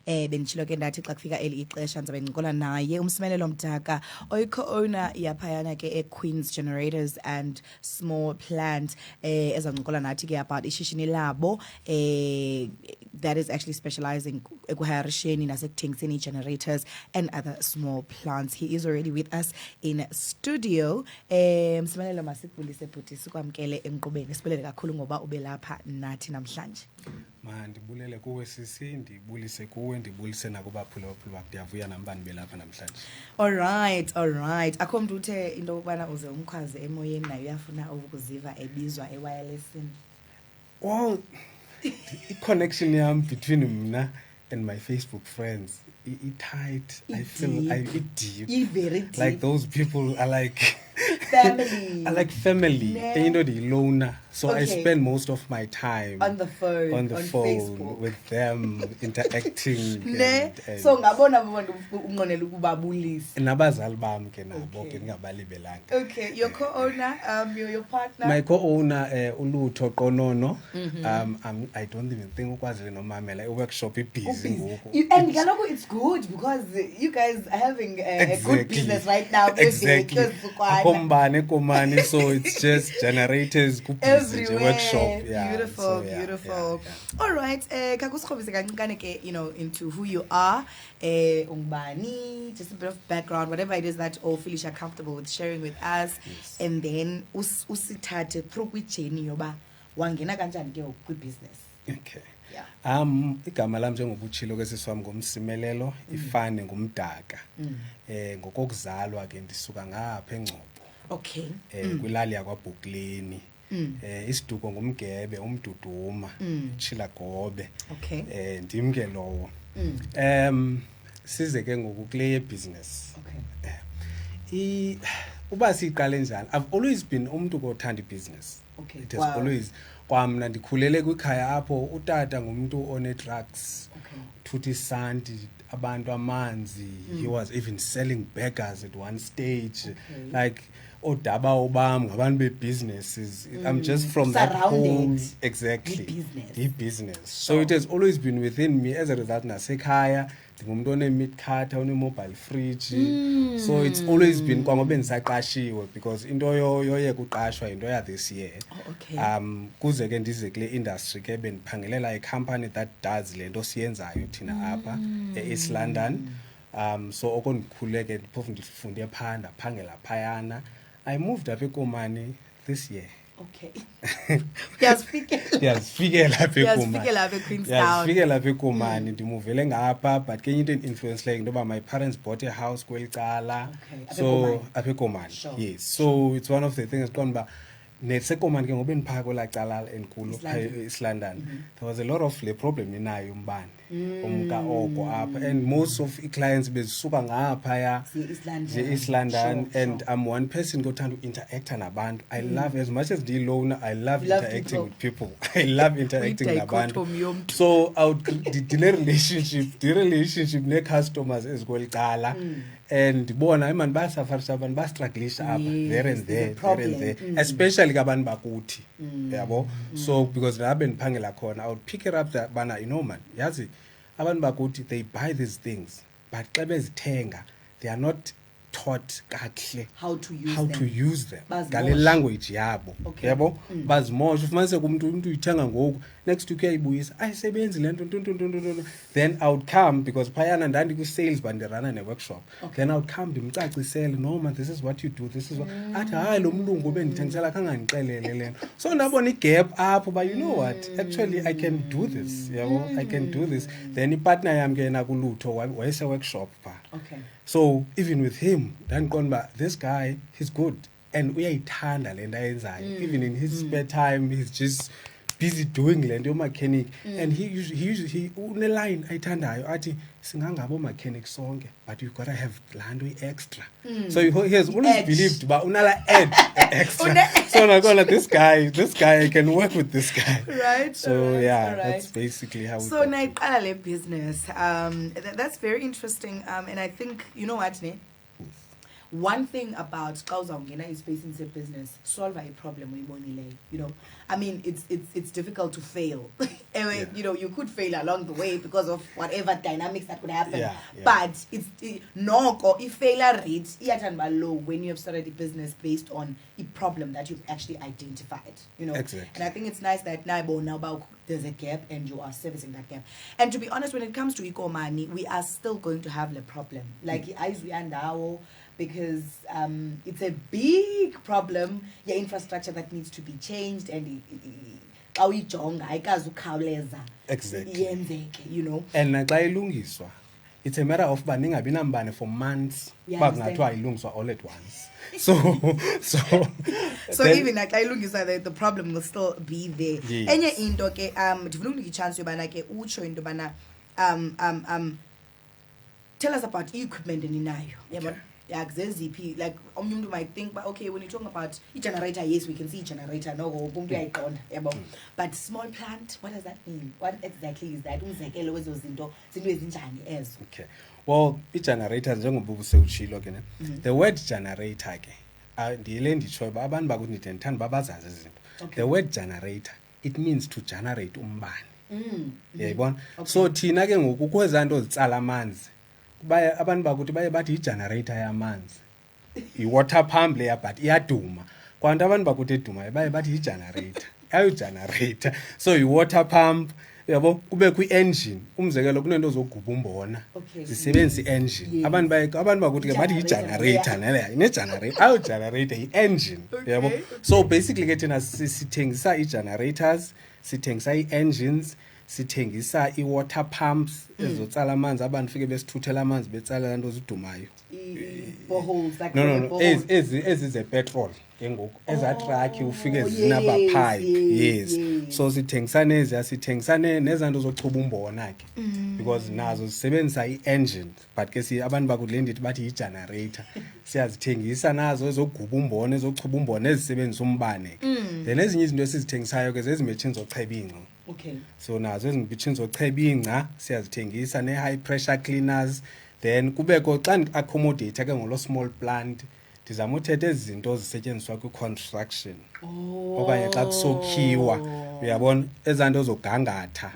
benitshilo ke ndathi xa kufika eli ixesha ndizabe ndincokola naye Msimelelo Mdaka oyi-co-owner yaphayana ke e-Queen's Generators and Small Plant ezancokola nathi ke about ishishini labo that is actually specializing ekuhayarisheni nasekuthengiseni generators and other small plants. He is already with us in studio. Msimelelo, masikubulise bhuti sikwamkele enkqubeni. Sibulele kakhulu ngoba ube lapha nathi namhlanje. Ndibulele kuwe sisi, ndibulise kuwe, ndibulise nakubaphulaphuli bakho. Ndiyavuya nambani belapha namhlanje. All right. Akho mntu uthe into yokubana uze umkhwaze emoyeni nayo uyafuna ukuziva ebizwa ewirelessini. Well, the connection yam between mna and my Facebook friends, it tight. I feel it deep. Very deep. Like those people are like family. I like family. Nah. And you know, the loner. So Okay. I spend most of my time on the phone, on Facebook. with them, interacting. Ne? and So ngabona abantu unqonela ukubabulisa. nabazali bam ke nabo Okay. ke ningabalibelanga. Okay, your co-owner, your partner. My co-owner uLutho Qonono. I don't even think ukwazile nomamela i-workshop busy ngoku. And kaloku it's good because you guys are having a good business right now. Exactly. Kombane komani, so it's just generators Everywhere. workshop. Yeah. Beautiful, So, yeah, beautiful. yeah. All right. Kakusikhobise kancane ke, into who you are. Ungubani, just a bit of background, whatever it is that all Felicia are comfortable with sharing with us. Yes. And then usithathe through kwi-journey yoba wangena kanjani ke kwi-business. Okay. Yeah. Igama lami njengobutshilo ke siswami ngumsimelelo, ifane ngumdaka. Ngokokuzalwa ke ndisuka ngapha eNgcobo. Okay. Kwilali yakwaBhukleni. Isiduko ngumgebe umduduma, Chila Gobe. Okay. Ndim ke lowo. Size ke ngoku kule business. Okay. Uba siqale njani, I've always been umuntu othanda business. Okay. It has always kwamna ndikhulele kwikhaya apho utata ngumuntu one drugs. Okay. Thuthi santi abantu amanzi. He was even selling burgers at one stage. Okay. Like odaba obam ngabantu be-businesses. I'm just from that Surrounded. whole exactly The business. So it has always been within me. As a result, nasekhaya ndingumuntu one-meat cutter, one-mobile fridge. So it's always been kwangobe ndisaqashiwe because into yoyeka uqashwa into ya this year. Oh, okay. Kuze ke ndize kule industry ke bendiphangelela a company that does le nto siyenzayo thina apha eEast London. So okondikhule ke phofu ndifunde phanda phangela phayana. I moved up eKomani this year. Okay. Yazifikela apha eKomani. Yazifikela apha eQueenstown. Yazifikela apha eKomani ndimuvele ngapha but ke into influence like ngoba my parents bought a house kweli cala. Okay. So apha eKomani. Sure. Yes. So it's one of the things qonba nesekomani ke ngobe ndipha kwela cala enkulu East London. There was a lot of le problem inayo umbane. Umka oko apha and most of the clients bezisuka ngapha ya East London. Sure, And I'm one person ngothanda interact nabantu. I love, as much as the loner, I love interacting with people. I love interacting nabantu. So I would the relationship ne customers as well cala. And bona man basafarisha abantu bastrugglisha apha there and there, especially kabantu bakuthi yabo. So because rabe ndiphangela khona, I would pick it up that bana, man, yazi abantu bakuthi they buy these things but xa bezithenga they are not taught kahle how to use them Bazimosha. ngale language yabo. Okay. Yabo bazimosha ufumanise umuntu uyithenga ngoku next week uyayibuyisa ayisebenzi lento then I would come because phayana ndandi ku sales bandirana ne workshop. Then I would come ndimcacisele, no man, this is what you do, this is what athi hayi lo mlungu bendithengisela kangandixelele lento. So ndabona igap apho, but you know what, actually I can do this. Yabo I can do this. Then ipartner yami ke na kuLutho wayese workshop pa. Okay. So even with him, this guy, he's good. And uyayithanda le nto ayenzayo. Even in his spare time, he's just busy doing le nto mechanic. And he une-line ayithandayo athi singangabo mechanic sonke, but you've got to have lando extra. So he has always believed but unala add extra. So nakona this guy I can work with this guy. Right. So right, yeah, right. that's basically how. So nayiqala le business. That's very interesting. And I think, you know what, ne? one thing about is space in business, solve a problem you know. I mean, it's difficult to fail. Anyway, you know, you could fail along the way because of whatever dynamics that could happen. But if failure rate low when you have started a business based on a problem that you've actually identified, you know. Exactly. And I think it's nice that now there's a gap and you are servicing that gap. And to be honest, when it comes to eco-money, we are still going to have the problem. Like because it's a big problem, your infrastructure that needs to be changed, and exactly, you know. And it's a matter of banning for months, but not all at once. So even like the problem will still be there. Enye into ke ndifuna chance yobana ke utsho into bana tell us about equipment eninayo. Yabona? Like ZZP, like umuntu might think, but okay, when you're talking about a generator, yes, we can see generator, no, but small plant, what does that mean? What exactly is that? Okay, well, a generator, the word generator, the word generator, it means to generate umbane. So thina ke ngoku kwezanto zitsala amanzi abantu bakuthi bathi i-generator yamanzi i-water pump leya but iyaduma, kwanti abantu bakuthi edumayo bathi i-generator ayo-generator, so i-water pump yabo kube kwi-engine. Umzekelo kunento zoguba umbona zisebenzisa i-engine, abantu bakuthi ke bathi i-generator naleya ine-generator ayo-generator i-engine yabo. So basically ke thina sithengisa i-generators, sithengisa i-engines, sithengisa i-water pumps ezotsala amanzi, abantu fike besithuthela amanzi betsala lanto zidumayo. No, ezi zepetrol ke ngoku ezatruck ufike zinaba pipe. Yes. So sithengisa nezanto zochuba umbona ke, because nazo zisebenzisa i-engine, but ke abantu bakudle ndithi bathi i-generator. Siyazithengisa nazo ezoguba umbona, ezochuba umbona, ezisebenzisa umbane. Then ezinye izinto esizithengisayo ke zezi machines zocheba ingca. Okay. So nazo ezi machines zocheba ingca siyazithengisa, ne-high pressure cleaners. Then kubeko xa accommodate ke ngolo small plant ndizama uthetha ezi zinto zisetyenziswa kwi-construction okanye xa kusokhiwa, uyabona ezanto zogangatha,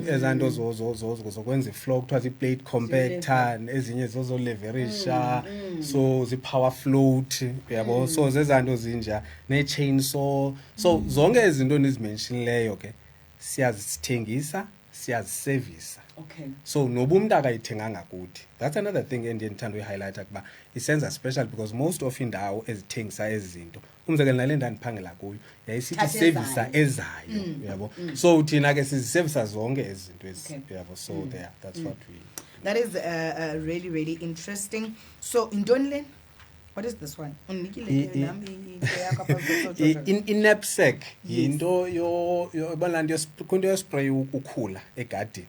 ezanto zokwenza ifloor kuthiwa zi-plate compactor, ezinye zozoleverisha, so zi-power float, uyabo. So zezanto zinja ne-chainsaw, so zonke ezi zinto ndizimenshinileyo ke siyazithengisa, siyazisevisa. Okay. So noba umuntu akayithenganga kuthi, that's another thing endiye ndithanda uyihighlighta kuba isenza special, because most of indawo ezithengisa ezi zinto, umzekelo nale ndandiphangela kuyo yayisithi servisa ezayo, uyabo. So thina ke sizisevisa zonke ezi zinto ezi, uyabo. So there, that's what we. That is really, really interesting. So intoni le? What is this one? In knapsack yinto yobalanda kunto yospray ukhula egadini.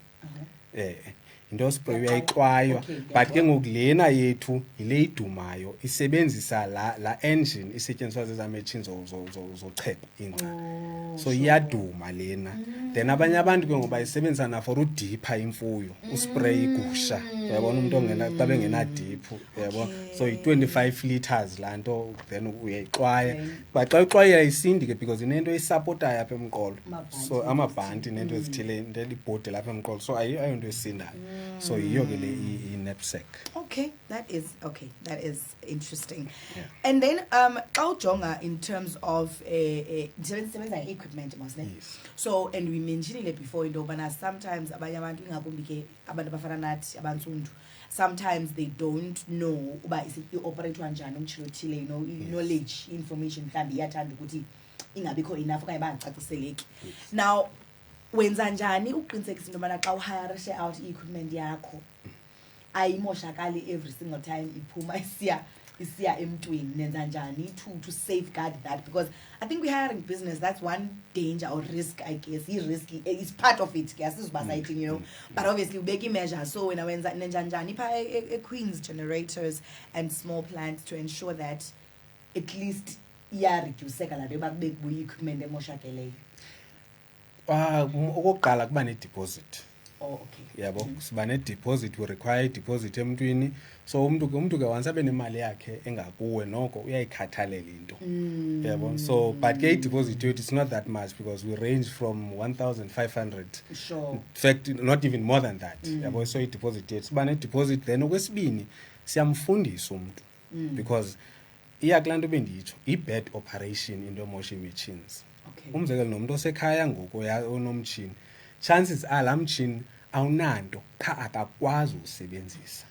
Into spray uyayiqwaywa, but ke ngokulena yethu yile idumayo isebenzisa la engine isetyenziswa zeza machines zocheba ingca. So iyaduma lena. Then abanye abantu ke ngoba isebenzisa na for udipha imfuyo, uspray igusha, uyabona umuntu ongena xa bengena deep, uyabona. So i-25 liters lanto, then uyayiqwaya, but xa uqwaya ayisindi ke because inento isupportayo apha emqolo, so amabhanti nento ezithile into libhodi lapha emqolo, so ayonto esindayo. So yiyo ke le i-knapsack. Okay, that is interesting. Yeah. And then xa ujonga in terms of sebenza equipment masne. Yes. So and we mentioned it before into bana sometimes abanye abantu ingakumbi ke abantu abafana nathi abantsundu, sometimes they don't know uba i-operate kanjani umtshilo othile, you know, knowledge, information mhlambi iyathanda ukuthi ingabikho enough okanye bangacaciseleki. Now wenza njani uqinisekisa into bana xa uhirishe out i-equipment yakho ayimoshakali every single time iphuma isiya emntwini? Nenza njani to safeguard that? Because I think we're hiring business, that's one danger or risk, I guess. Risky, it's part of it, you know. But obviously we make measures. So when I went nenza Queen's generators and small plants to ensure that at least reduce equipment emoshakeleyo. Okokuqala kuba ne-deposit. Oh, okay. Yabo, siba ne-deposit, we require deposit emntwini. So umntu ke once abe nemali yakhe engakuwe noko uyayikhathalela into. Yabo. So but ke deposit yethu, it's not that much because we range from 1,500. Sure. In fact, not even more than that. Yabo, so i-deposit yethu siba ne-deposit, then okwesibini siyamfundisa umuntu because iyakulaa nto benditsho i-bad operation into yomosha ii-machines. Okay. Umzekelo nomuntu osekhaya ngoku onomtshini, chances are laa mtshini awunanto qha akakwazi usebenzisa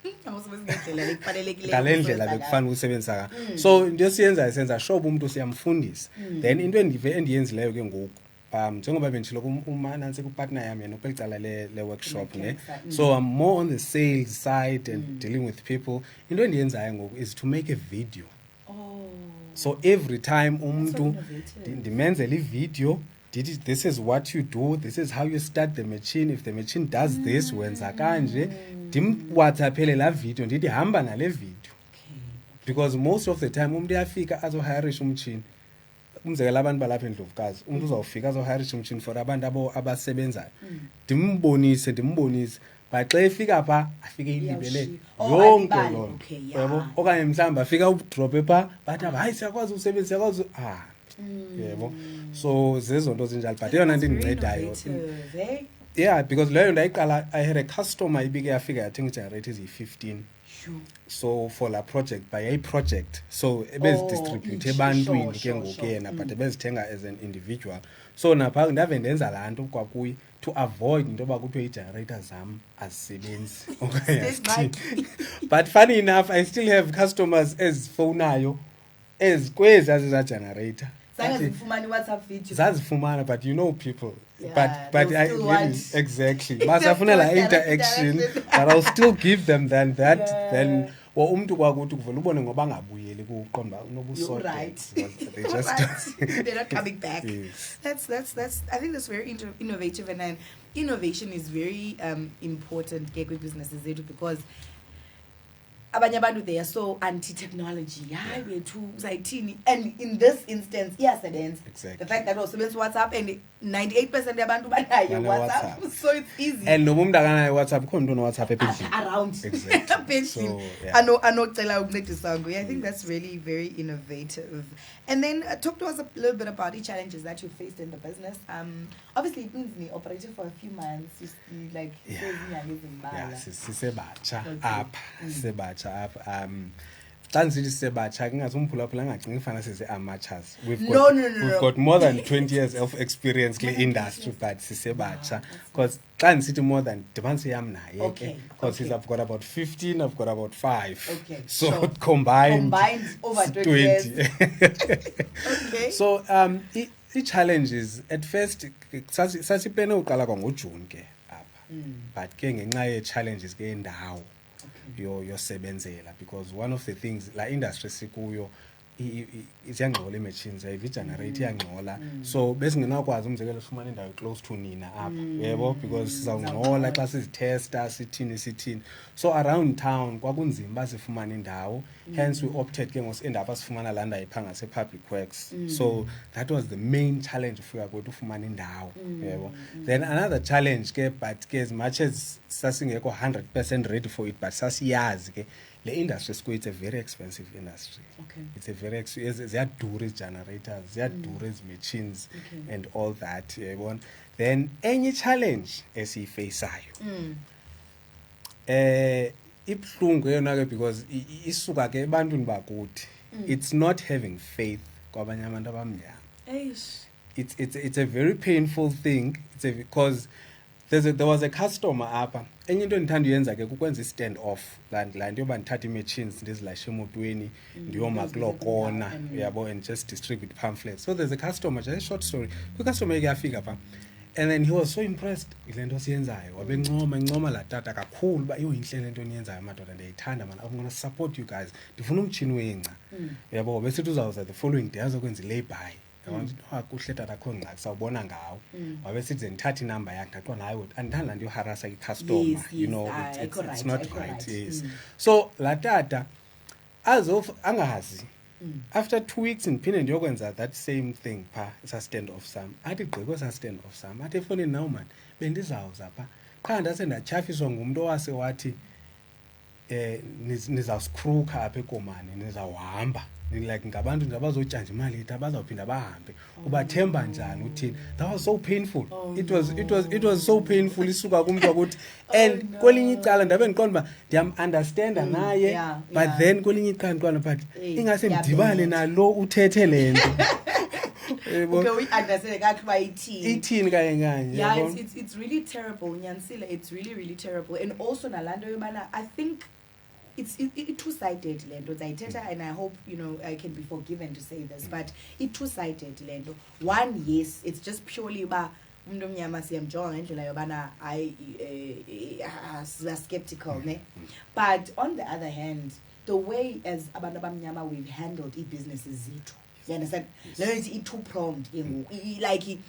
ngale ndlela bekufanele usebenzisa so into esiyenzayo senza sure umuntu siyamfundisa. Then into endiyenzileyo ke ngoku njengoba benditshilo nansi kupartner yami yena kweli cala le-workshop ne, so I'm more on the sales side and dealing with people. Into endiyenzayo ngoku is to make a video. So every time umuntu ndimenzela i-video, this is what you do, this is how you start the machine, if the machine does this wenza kanje, ndimwhatsappele laa video ndithi hamba nale video. Because most of the time umuntu uyafika azohirisha umtshini, umzekelo abantu balapha eNdlovukazi, umuntu uzawufika azohirisha umtshini for abantu abasebenzayo, ndimbonise but xa efika pha afike ilibele yonke loo nto, yabo, okanye mhlawumbi afika udrophe pha bathi hayi siyakwazi usebenzisa yakwazi yebo. So zezo nto zinjalo but eyona nto indincedayo, yeah, because leyo ndayiqala I had a customer ibike yafika yathenga i-generator eziyi-15. So for la project by a project, so ebezidistribute ebantwini ke ngoku yena but ebezithenga as an individual. So napha ndave ndenza laa nto kwakuyi to avoid into yoba kuthiwe ii-generator zam azisebenzi okanye. But funny enough I still have customers ezifowunayo kwezi aziza-generator zazifumana, but you know people, but I really, exactly basafuna la interaction but I'll still give them then that then umntu kwakuthi kuvela ubone ngoba angabuyeli kuqonda unobusoda they just they're not coming back. Yes. That's I think that's very innovative, and then innovation is very important ke businesses zethu because abanye abantu they are so anti-technology. Hayi wethu uzayithini, and in this instance iyasebenza. The fact that usebenzisa WhatsApp and 98% yabantu banayo WhatsApp, so it's easy. And noma umuntu akanayo WhatsApp khona umuntu WhatsApp around. Exactly. So yeah. Anocela ukuncedisa ngo. I think that's really very innovative. And then talk to us a little bit about the challenges that you faced in the business. Obviously it means me operating for a few months. You like sisebatsha apha xa ndisithi sisebatsha kingazumpphulaphula angagcina ifana sise-amateurs. We've got more than 20 years of experience kule industry but sisebatsha because xa ndisithi more than dibanise yam naye ke because I've got about 15, I've got about 5, so combined over 20 years. So i-challenges at first sasiplane uqala kwangoJune ke apha but ke ngenxa ye-challenges ke indawo yosebenzela because one of the things la industry sikuyo iyangcola i-machines i-generate iyangcola, so besingenakwazi umzekelo sifumana indawo close to nina apha yebo because sizawungcola xa sizitesta sithini. So around town kwakunzima uba sifumane indawo, hence we opted ke ngos end up sifumana laa ndawo ipha ngase-public works. So that was the main challenge ufika kwethu ufumana indawo yebo. Then another challenge ke but ke as much as sasingekho 100% ready for it but sasiyazi ke le industry sikuyo it's a very expensive industry. It's a very ziyadura ii-generators, ziyadura ezi-machines and all that yabona. Then enye challenge esiyifeysayo ibuhlungu eyona ke because isuka ke ebantwini bakuthi it's not having faith kwabanye abantu abamnyama. It's a very painful thing. Because there was a customer apha enye into endithanda uyenza ke kukwenza i-stand off laa nto yoba ndithatha ii-machines ndizilashe emotweni ndiyoma kuloo kona yabo and just distribute pamphlets. So there's a customer, just a short story, kwi-customer eke yafika pha and then he was so impressed yile nto siyenzayo, wabencoma laa tata kakhulu uba yintle le nto niyenzayo madoda ndiyayithanda man, I'm gonna support you guys, ndifuna umtshini wengca yabo. Wabesithi uzawuza the following day azokwenza i-lay-by. Kuhle tata akho ngxaki sawubona ngawo. Wabesithi ndithatha inamba yakhe ndaqiwa nayo andithanda laa nto yoharasa i-customer, you know, it's not right. Yes. So laa tata angazi after 2 weeks ndiphinde ndiyokwenza that same thing phaa isa stand off sam, athi gqi kwesa stand off sam athi efowunini nawo mani bendizawuza phaa qha ndase ndatyhafiswa ngumntu owase wathi nizawuskruka apha ekomane nizawuhamba like ngabantu nje abazotyanja imali yethu abazawuphinda bahambe ubathemba njani uthini. That was so painful. It was so painful isuka kumntu wakuthi and kwelinye icala ndabe ndiqonda uba ndiyam-understanda naye but then kwelinye icala ndiqonda but ingase ndidibane nalo uthethe le nto. Okay, we understand that by ithini kanye kanye. Yeah, it's really terrible, Nyansile. It's really terrible. And also nalando yobana, I think it's two-sided lendo. And I hope I can be forgiven to say this, but it's two-sided lendo. One, yes, it's just purely about umuntu omnyama siyamjonga ngendlela yobana are skeptical, ne? But on the other hand, the way as abantu abamnyama we've handled businesses zethu, you understand? It's two-pronged. Like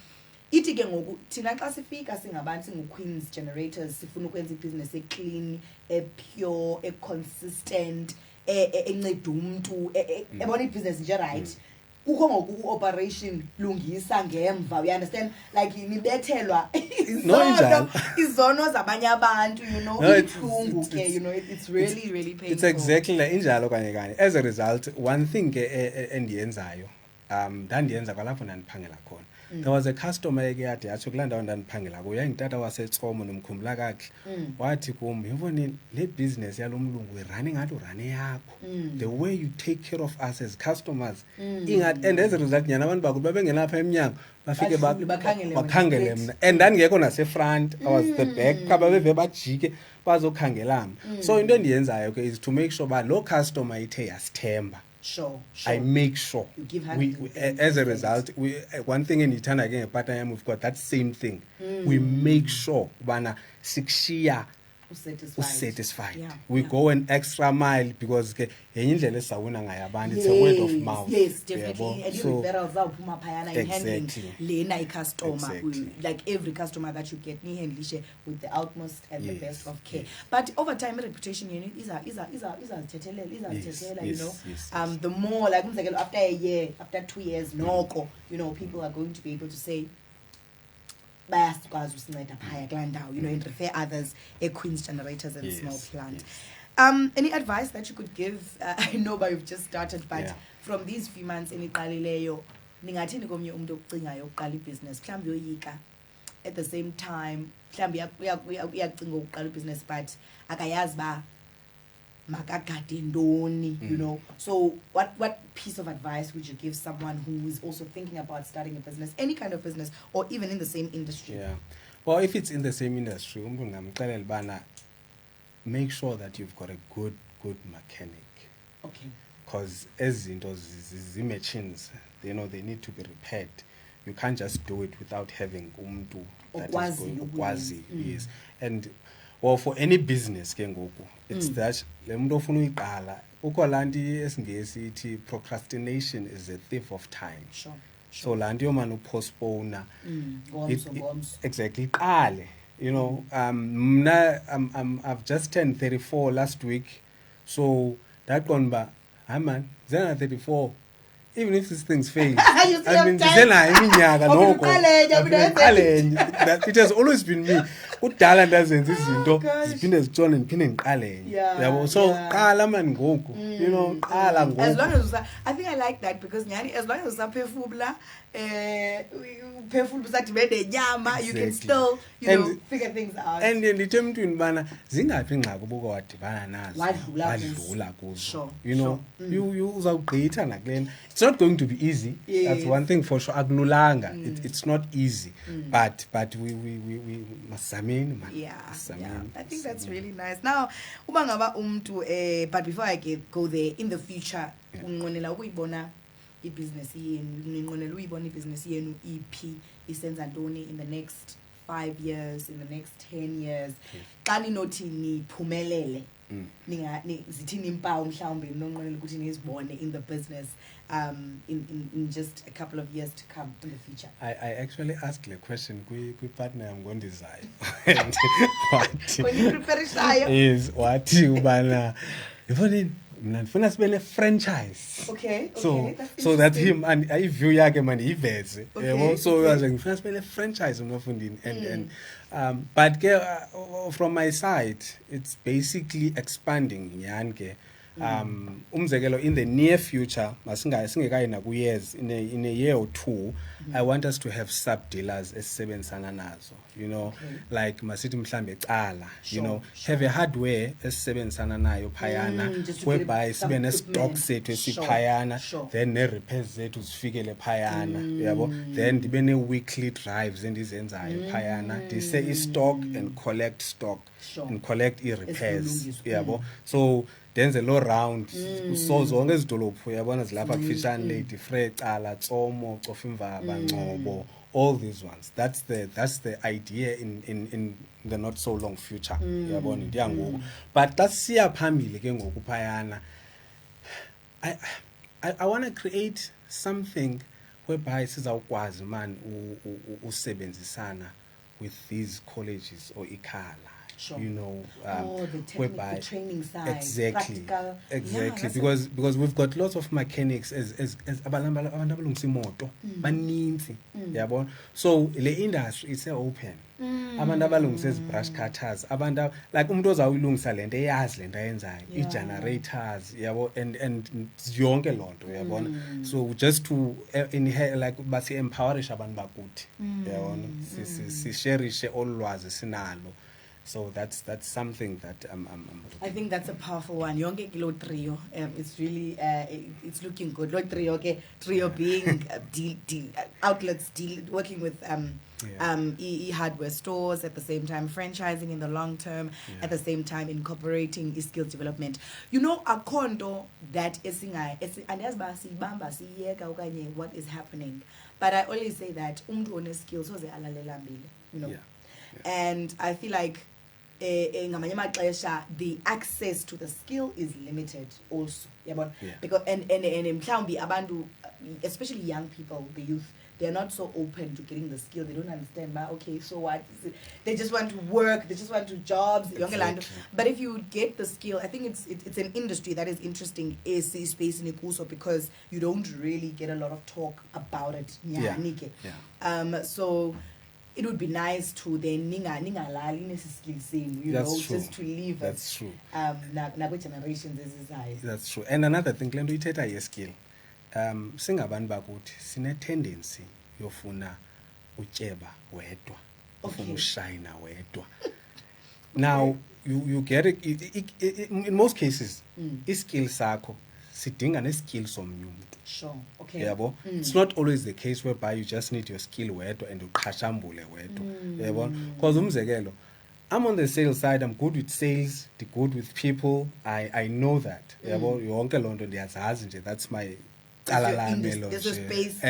ithi ke ngoku thina xa sifika singabantu singu-Queens Generators sifuna ukwenza ibhizinesi eclean, epure, econsistent, enceda umntu, ebona ibhizinesi nje right. Kukho ngoku u-operation lungisa ngemva, you understand? Like nibethelwa izono zabanye abantu, ibuhlungu ke, it's really painful. It's exactly like injalo kanye kanye. As a result, one thing endiyenzayo ndandiyenza kwalapho ndandiphangela khona. There was a customer eke yathi yatsho kulaa ndawo ndandiphangela kuyo yayingutata waseTsomo nomkhumbula kakuhle. Wathi kum, yabona le business yalo mlungu irane ngathi urane yakho. The way you take care of us as customers. And as a result nyana abantu bakuthi babengelapha emnyango bafike bakhangele mna. And ndandingekho nasefront, I was the back, babeve bajike bazokhangela mna. So into endiyenzayo ke is to make sure ba lo customer ithe yasithemba. Sure. I make sure you give as a result, one thing in Itana again, partner, we've got that same thing. We make sure bana sikshiya satisfied. Yeah. We go an extra mile because it's a word of mouth. Yes, definitely. And you in handling lena customer. Exactly. Like every customer that you get, with the utmost and the best of care. But over time, reputation is the more like after a year, after 2 years, people are going to be able to say, and refer others Queens Generators and small plant. Any advice that you could give? I know but you've just started, but from these few months eniqalileyo ningathini komnye umuntu ocingayo uqala ibhizinesi mhlawumbe uyoyika at the same time mhlawumbe uyacinga ukuqala ibhizinesi but akayazi ba makagade ndoni, so what piece of advice would you give someone who is also thinking about starting a business, any kind of business, or even in the same industry? Well, if it's in the same industry, make sure that you've got a good mechanic. Okay. Because as in those machines, they need to be repaired. You can't just do it without having umntu that is going yes. And well, for any business it's that le muntu ofuna uyiqala ukho lanto esingesi ithi procrastination is a thief of time. Sure. So lanto yomana upostpone exactly iqale, I've just turned 34 last week, so that one ba man then 34. Even if these things fail, I mean, it has always been me. Udala doesn't this into zipinde zitshone ndiphinde ngiqale. Yabo, so qala man ngoku, qala ngoku. As long as I think I like that because nyani as long as usaphefumula phefumula usadibene nyama, you can still figure things out. And ndithe emntwini bana zingaphi ingxaki ubuke wadibana nazo wadlula kuzo. You uzawugqitha nakulena. It's not going to be easy. Yes. That's one thing for sure. Agnulanga. It's not easy. But we must yeah. I think that's really nice. Now, ubangaba but before I go there, in the future, unqonela ukuyibona business yenu, unqonela uyibona business yenu EP isenza ntoni in the next 5 years, in the next 10 years. Xa ninothi niphumelele, zithini impawu mhlawumbe nonqonela ukuthi nizibone in the business in just a couple of years to come in the future? I actually asked the question kwi partner I'm going to design. When you prepare is what ubana mina ndifuna sibe ne-franchise. Okay, so that him and iview yakhe manje iveze yabo. So okay. ngifuna sibe ne-franchise umafundini and but ke from my side it's basically expanding nyani ke. Umzekelo in the near future masingekayi naku years in a year or two, I want us to have sub dealers esisebenzisana nazo, you know, like masithi mhlambe ecala, you know, have a hardware esisebenzisana nayo phayana whereby sibe ne stock sethu esiphayana, then ne repairs zethu zifikele phayana, yabo, then ndibe ne weekly drives endizenzayo phayana ndise I stock and collect stock and collect I repairs, yabo. So then the low round so zonke ezidolophu yabona zilapha kufishane lady free cala tsomo cofimvaba ngcobo, all these ones. That's the idea in the not so long future, yabona ndiyangoku. But tasiya phambili ke ngoku phayana, I want to create something whereby sizawukwazi man usebenzisana with these colleges or ikhala. You know, whereby the training side, exactly, practical. because we've got lots of mechanics as abantu abalungisa imoto baninzi, yabona. So le industry is open. Abantu abalungisa ezi brush cutters, abantu like umuntu ozawuyilungisa lento eyazi lento ayenzayo, i-generators, yabo, and yonke lonto, yabona. So just to like basi empowerish abantu bakuthi, yabona, si shareishe olwazi sinalo. So that's something that I think that's a powerful one. Yonke kilo trio, it's really it's looking good. Lo trio, okay, trio being outlets working with hardware stores, at the same time franchising in the long term, at the same time incorporating skills development. You know, a condo that is what is happening. But I always say that skills, you know. And I feel like the access to the skill is limited also, because and mhlawumbi abantu, especially young people, the youth, they're not so open to getting the skill. They don't understand, but okay, so what? They just want to work, they just want to jobs, exactly. But if you get the skill, I think it's an industry that is interesting, space in Ikuso, because you don't really get a lot of talk about it. So it would be nice to then skill same, you know, just to leave That's true. Generations is high. That's true. And another thing, lento ithetha ye skill. Singabantu bakuthi sine tendency yofuna utyeba wedwa, ufuna ushayina wedwa. Now you get it, in most cases iskill sakho sidinga neskill somnye umuntu. Sure. Okay. Yabo. It's not always the case whereby you just need your skill wedwa and uqhashambule wedwa. Yabo. Because umzekelo, I'm on the sales side, I'm good with sales, good with people. I know that. Yabo, yonke lonto ndiyazazi nje, that's my there's a space.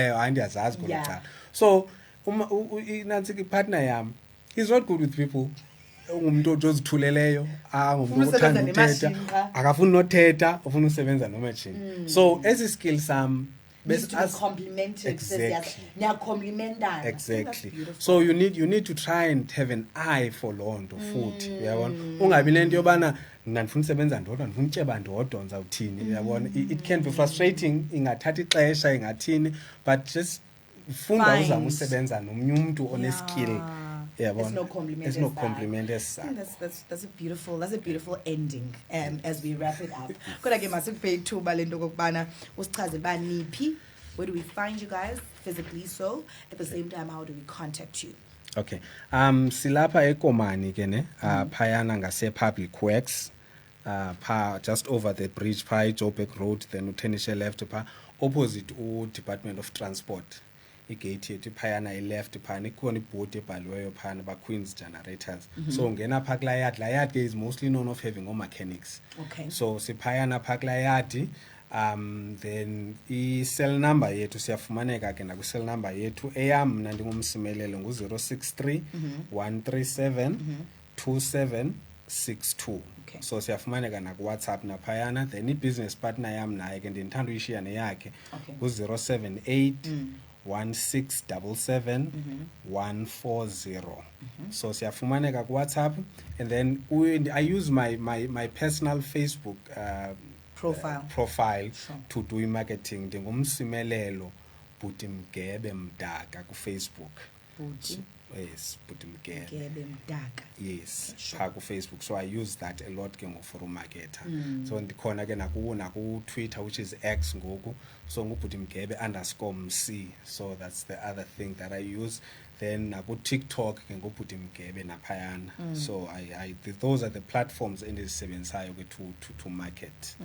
So nansi partner yam, he's not good with people. Umuntu ozithuleleyo, umuntu othanda ukuthetha, akafuni nothetha, ufuna usebenza no machine. So as a skill sam needs to be complemented. Exactly. So you need to try and have an eye for lonto futhi, uyabona. Ungabi nento yobana ndifuna usebenza ndodwa, ndifuna utyeba ndodwa ndizawuthini, uyabona. It can be frustrating, ingathatha ixesha, ingathini, but just funda uzama usebenza nomnye umuntu one skill. There's no compliment as I think that's a beautiful ending as we wrap it up. Kodwa ke masikuphe ithuba lento kokubana usichazele ba niphi, where do we find you guys physically, so at the same time how do we contact you? Okay. Silapha eKomani ke ne, phayana ngase Public Works, just over the bridge pha Joburg Road, then uthenishe left pha opposite Department of Transport. Igate yethu phayana left phana ikhona ibhodi ebhaliweyo phana ba Queens Generators. So ngena pha kula yard, la yard is mostly known of having all mechanics. Okay. So siphayana pha kula yard, then i-cell number yethu siyafumaneka ke na ku cell number yethu eyam mna ndingumsimelelo ngu-063 137 2762. So siyafumaneka na ku WhatsApp na phayana, then i-business partner yam naye ke ndithanda uyishiya neyakhe ku-078 1677 140. So siyafumaneka ku WhatsApp, and then I use my personal Facebook profile to do marketing. Msimelelo Mdaka ku Facebook. Yes, Mdaka. Yes, ku Facebook. So I use that a lot for marketer. So ndikhona ke naku Twitter, which is X ngoku. So _Mc. So that's the other thing that I use. Then naku TikTok napayana. So those are the platforms endizisebenzisayo to market. Yes.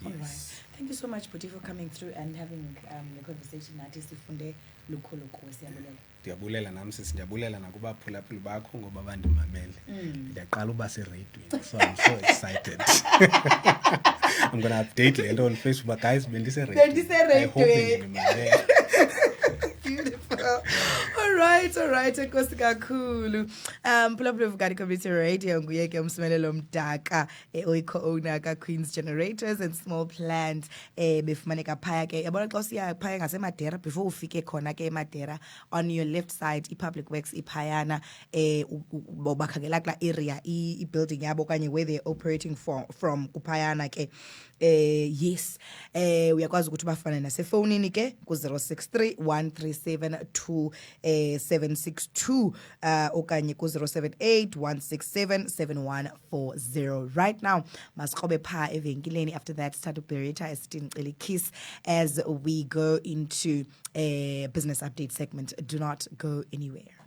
All right. Thank you so much, Bhuti, for coming through and having the conversation nathi sifunde lukhulu kuwe. Siyabulela. Ndiyabulela nami siyabulela nakubaphulaphuli bakho ngoba bandimamele. Ndiyaqala uba seradweni. So I'm so excited. I'm going to update later on Facebook, but guys, bendiseradweni. I hope ndimamele. Beautiful. All right. Enkosi kakhulu. Phulaphula Vukani Community Radio nguye ke Msimelelo Mdaka, co-owner ka Queen's Generators and Small Plants. Befumaneka phaya ke. Yabona xa usiya phaya ngaseMadera before ufike khona ke eMadera, on your left side i-Public Works iphayana bakhangela kula area i-building yabo kanye where they're operating from kuphayana ke. Yes, uyakwazi ukuthi bafane nasefonini ke ku 063 137 2762 okanye ku 078 167 7140. Right now masikhobe pha evenkileni. After that start uberita esithi kiss as we go into a business update segment. Do not go anywhere.